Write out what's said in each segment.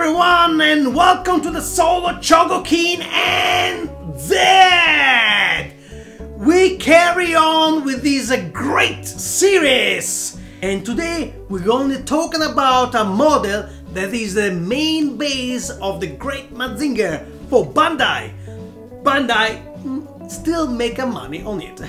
everyone, and welcome to the solo Chogokin and Z! We carry on with this great series, and today we're only talking about a model that is the main base of the Great Mazinger for Bandai. Bandai still making money on it.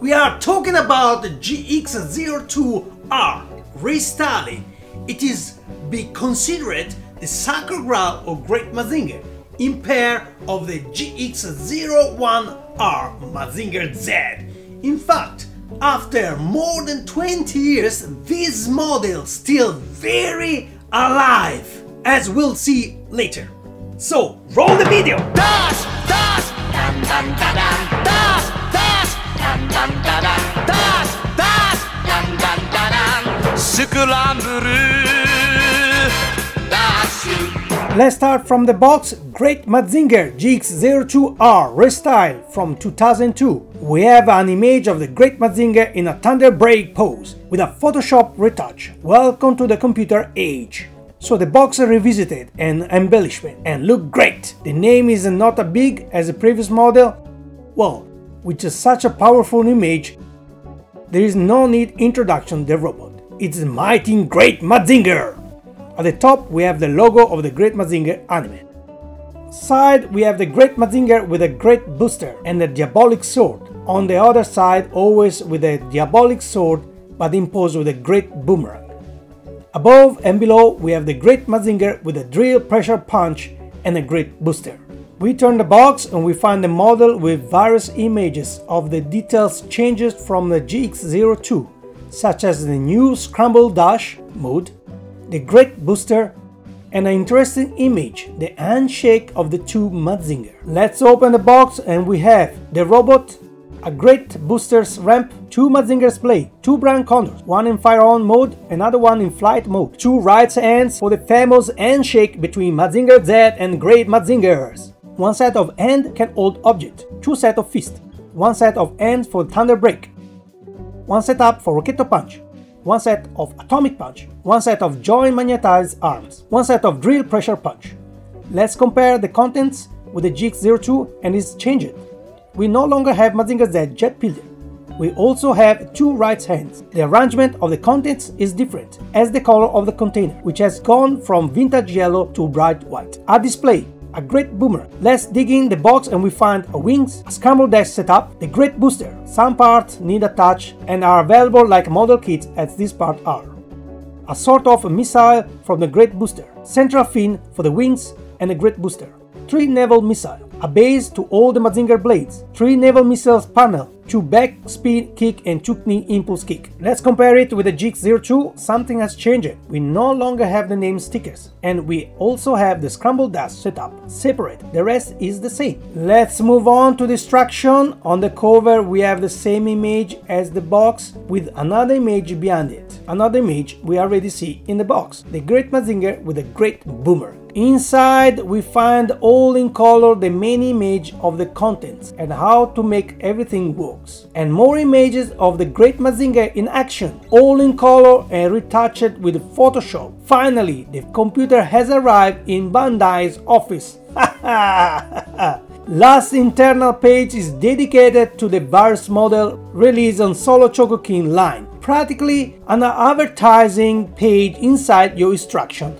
We are talking about the GX02R restyling. It is be considered the sacred grail of Great Mazinger, in pair of the GX01R Mazinger Z. In fact, after more than 20 years, this model still very alive, as we'll see later. So, roll the video! Dash! Dash! Dun, dun, dun, dun. Dash! Dash! Dun, dun, dun, dun. Dash! Dash! Dun, dun, dun, dun. Scramble! Let's start from the box. Great Mazinger GX02R Restyle from 2002. We have an image of the Great Mazinger in a thunder break pose with a Photoshop retouch. Welcome to the computer age. So the box is revisited and embellishment and look great. The name is not as big as the previous model. Well, with just such a powerful image, there is no need introduction the robot. It's the mighty Great Mazinger. At the top we have the logo of the Great Mazinger anime. Side we have the Great Mazinger with a great booster and a diabolic sword. On the other side always with a diabolic sword but imposed with a great boomerang. Above and below we have the Great Mazinger with a drill pressure punch and a great booster. We turn the box and we find the model with various images of the details changes from the GX02, such as the new Scramble Dash mode, the great booster, and an interesting image, the handshake of the two Mazinger. Let's open the box and we have the robot, a great booster's ramp, two Mazingers blade, two brand condors, one in fire-on mode, another one in flight mode, two right hands for the famous handshake between Mazinger Z and Great Mazingers. One set of hand can hold object, two set of fist, one set of hands for thunder break, one setup for Rocket Punch, one set of atomic punch, one set of joint magnetized arms, one set of drill pressure punch. Let's compare the contents with the GX02 and it's changed. We no longer have Mazinger Z jet pillar. We also have two right hands. The arrangement of the contents is different, as the color of the container, which has gone from vintage yellow to bright white. A display, a great boomerang. Let's dig in the box and we find a wings, a scramble dash setup, the great booster. Some parts need a touch and are available like model kits as these parts are. A sort of a missile from the great booster, central fin for the wings and the great booster. 3 naval missile, a base to all the Mazinger blades, 3 naval missiles panel, 2 back spin kick and 2 knee impulse kick. Let's compare it with the GX02. Something has changed. We no longer have the name stickers and we also have the scramble dash setup separate. The rest is the same. Let's move on to the instruction. On the cover we have the same image as the box with another image behind it. Another image we already see in the box. The Great Mazinger with a great boomerang. Inside we find all in color the main image of the contents and how to make everything works. And more images of the Great Mazinger in action, all in color and retouched with Photoshop. Finally, the computer has arrived in Bandai's office. Last internal page is dedicated to the various model released on Solo Chogokin line. Practically an advertising page inside your instruction.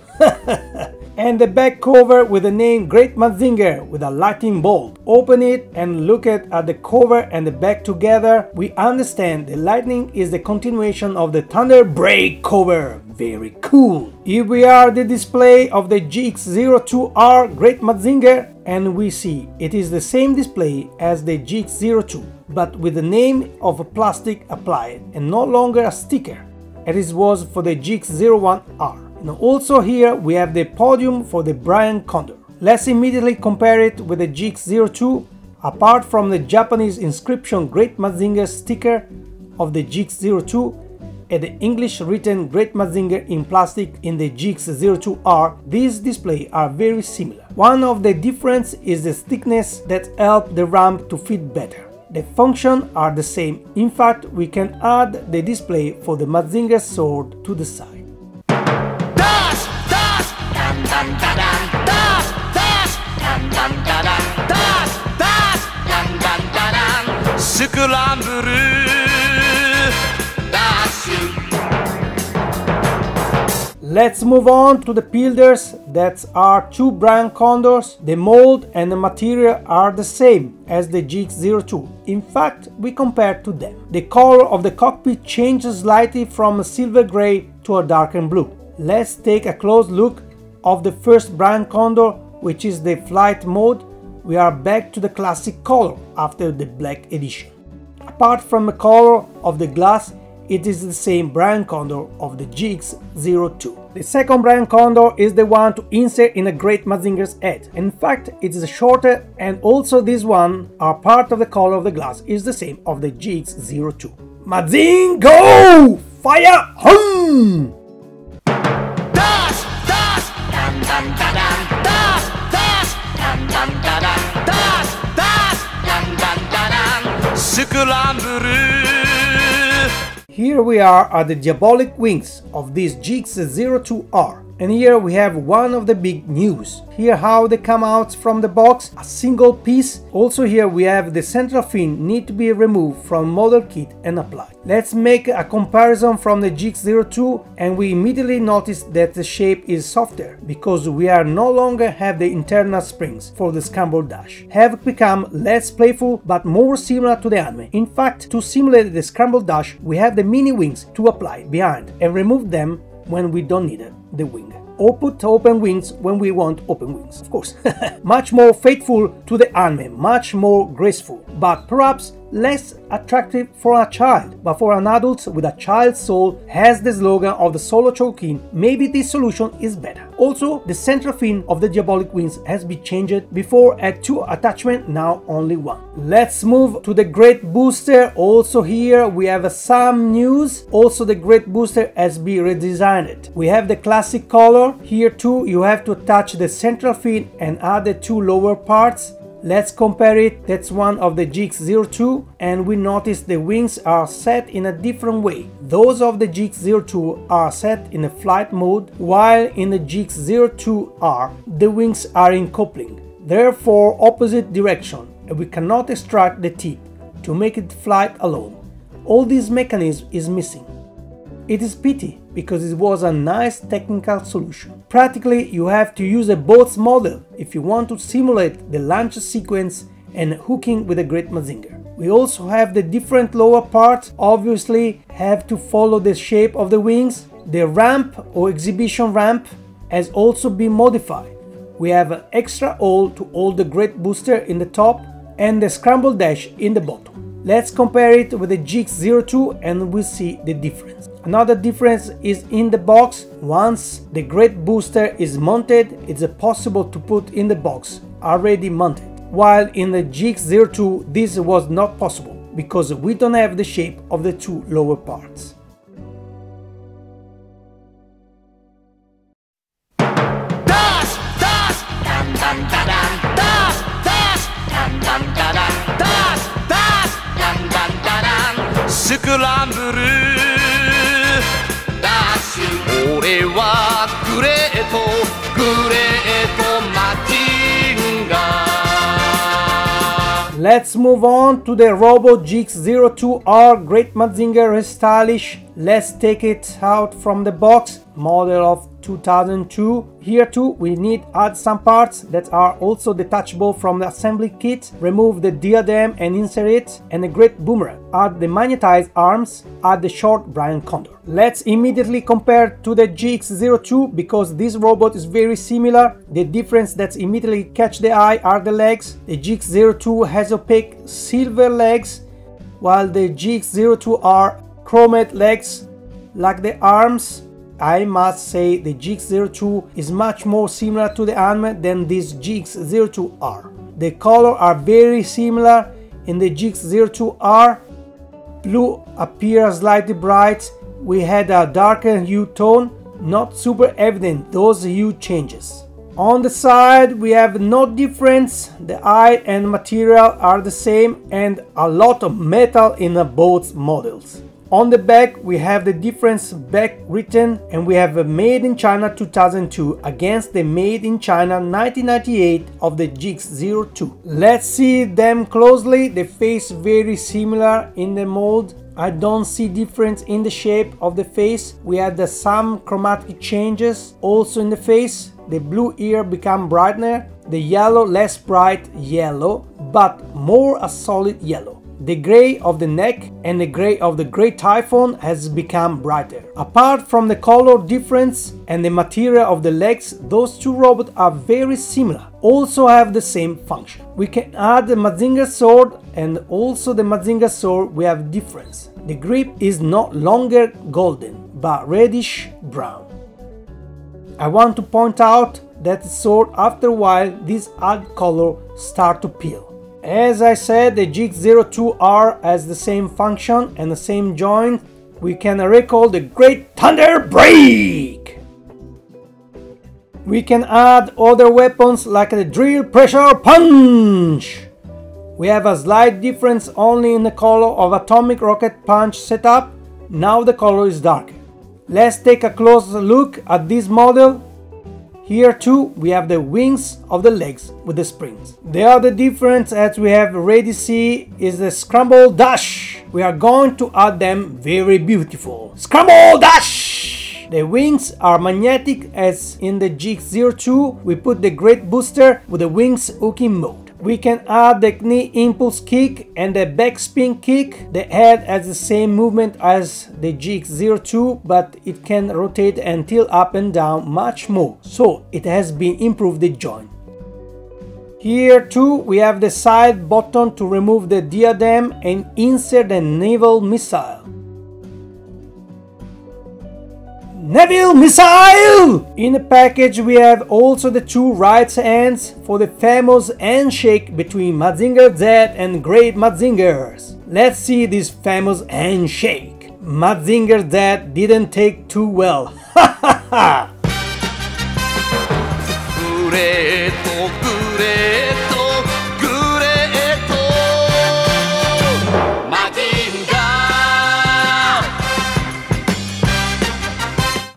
And the back cover with the name Great Mazinger with a lightning bolt. Open it and look at the cover and the back together. We understand the lightning is the continuation of the thunder break cover. Very cool. Here we are the display of the GX02R Great Mazinger and we see it is the same display as the GX02 but with the name of a plastic applied and no longer a sticker as it was for the GX01R. And also here we have the podium for the Brian Condor. Let's immediately compare it with the GX02. Apart from the Japanese inscription Great Mazinger sticker of the GX02 and the English written Great Mazinger in plastic in the GX02R, these displays are very similar. One of the difference is the thickness that helps the ramp to fit better. The functions are the same. In fact, we can add the display for the Mazinger sword to the side. Dash! Dash! スクランブルダッシュ Let's move on to the builders that are two brand condors. The mold and the material are the same as the GX02. In fact, we compare to them. The color of the cockpit changes slightly from a silver gray to a darkened blue. Let's take a close look of the first brand condor, which is the flight mode. We are back to the classic color after the black edition. Apart from the color of the glass, it is the same brand condor of the GX02. The second brand condor is the one to insert in a Great Mazinger's head. In fact, it is shorter, and also this one are part of the color of the glass is the same of the GX02. Mazingo! Fire! Hum! Dash! Dash! Dun dun dun dun! Dash! Dash! Dun dun dun dun! Dash! Dash! Dun dun dun dun! スクランブル Here we are at the diabolic wings of this GX02R, and here we have one of the big news. Here how they come out from the box, a single piece. Also here we have the central fin need to be removed from model kit and applied. Let's make a comparison from the GX02, and we immediately notice that the shape is softer because we are no longer have the internal springs for the scramble dash. Have become less playful but more similar to the anime. In fact, to simulate the scramble dash, we have the mini wings to apply behind and remove them when we don't need the wing, or put open wings when we want open wings, of course. Much more faithful to the anime, much more graceful, but perhaps less attractive for a child, but for an adult with a child's soul, has the slogan of the solo Chogokin, maybe this solution is better. Also, the central fin of the diabolic wings has been changed. Before had 2 attachments, now only 1. Let's move to the Great Booster. Also here we have some news. Also the Great Booster has been redesigned. We have the classic color. Here too you have to attach the central fin and add the 2 lower parts. Let's compare it. That's one of the GX02, and we notice the wings are set in a different way. Those of the GX02 are set in a flight mode, while in the GX02R the wings are in coupling, therefore opposite direction, and we cannot extract the tip to make it fly alone. All this mechanism is missing. It is pity, because it was a nice technical solution. Practically you have to use a both model if you want to simulate the launch sequence and hooking with a Great Mazinger. We also have the different lower parts, obviously have to follow the shape of the wings. The ramp or exhibition ramp has also been modified. We have an extra hole to hold the Great Booster in the top and the scramble dash in the bottom. Let's compare it with the GX02 and we'll see the difference. Another difference is in the box. Once the Great Booster is mounted, it's possible to put in the box already mounted. While in the GX02 this was not possible because we don't have the shape of the 2 lower parts. Dash! Dash! Dun dun dun dun! Dash! Dash! Dun dun dun dun! Dash! Dash! Dun dun dun dun! スクランブルダッシュ俺はグレートマジンガー Let's move on to the Robo GX02R Great Mazinger Rooolllll. Let's take it out from the box. Model of 2002. Here too we need add some parts that are also detachable from the assembly kit. Remove the diadem and insert it, and a great boomerang. Add the magnetized arms, add the short Brian Condor. Let's immediately compare to the GX02 because this robot is very similar. The difference that immediately catch the eye are the legs. The GX02 has opaque silver legs, while the GX02R chromed legs like the arms. I must say the GX02 is much more similar to the anime than this GX02R. The colors are very similar. In the GX02R, blue appears slightly bright. We had a darker hue tone, not super evident those hue changes. On the side we have no difference. The eye and material are the same and a lot of metal in both models. On the back we have the difference back written, and we have a made in China 2002 against the made in China 1998 of the GX02. Let's see them closely. The face very similar in the mold. I don't see difference in the shape of the face. We had some chromatic changes also in the face. The blue ear become brighter, the yellow less bright yellow, but more a solid yellow. The gray of the neck and the gray of the Great Typhoon has become brighter. Apart from the color difference and the material of the legs, those two robots are very similar, also have the same function. We can add the Mazinger sword, and also the Mazinger sword we have difference. The grip is no longer golden, but reddish brown. I want to point out that the sword, after a while, this odd color start to peel. As I said, the GX02R has the same function and the same joint. We can recall the Great Thunder Break. We can add other weapons like the Drill Pressure Punch. We have a slight difference only in the color of Atomic Rocket Punch setup. Now the color is darker. Let's take a closer look at this model. Here too we have the wings of the legs with the springs. The other difference, as we have already seen, is the Scramble Dash. We are going to add them very beautiful. Scramble Dash! The wings are magnetic as in the GX02. We put the Great Booster with the wings hooking mode. We can add the knee impulse kick and the backspin kick. The head has the same movement as the GX02, but it can rotate and tilt up and down much more, so it has been improved the joint. Here too we have the side button to remove the diadem and insert the naval missile. Naval Missile! In the package we have also the two right hands for the famous handshake between Mazinger Z and Great Mazingers. Let's see this famous handshake. Mazinger Z didn't take too well. Ha ha ha!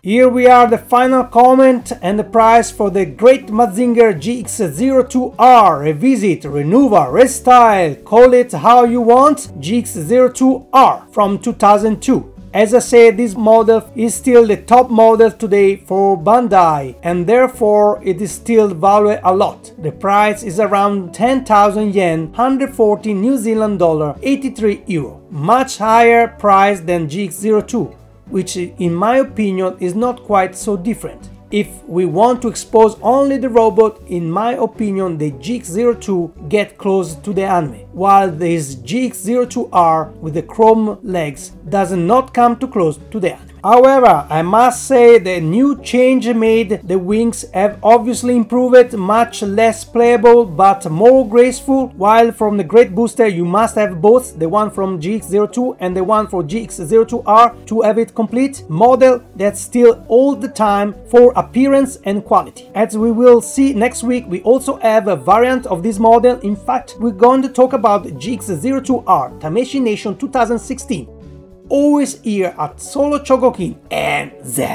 Here we are, the final comment and the price for the Great Mazinger GX02R Revisit, Renova, Restyle, call it how you want, GX02R from 2002. As I said, this model is still the top model today for Bandai, and therefore it is still valued a lot. The price is around 10,000 yen, 140 New Zealand dollar, 83 euro. Much higher price than GX02. Which in my opinion is not quite so different. If we want to expose only the robot, in my opinion the GX02 get close to the anime, while this GX02R with the chrome legs does not come too close to the anime. However, I must say the new change made the wings have obviously improved, much less playable but more graceful, while from the Great Booster you must have both, the one from GX02 and the one for GX02R, to have it complete model that's still all the time for appearance and quality. As we will see next week, we also have a variant of this model. In fact, we're going to talk about GX02R Tameshi Nation 2016. Always here at Solo Chogokin and Z.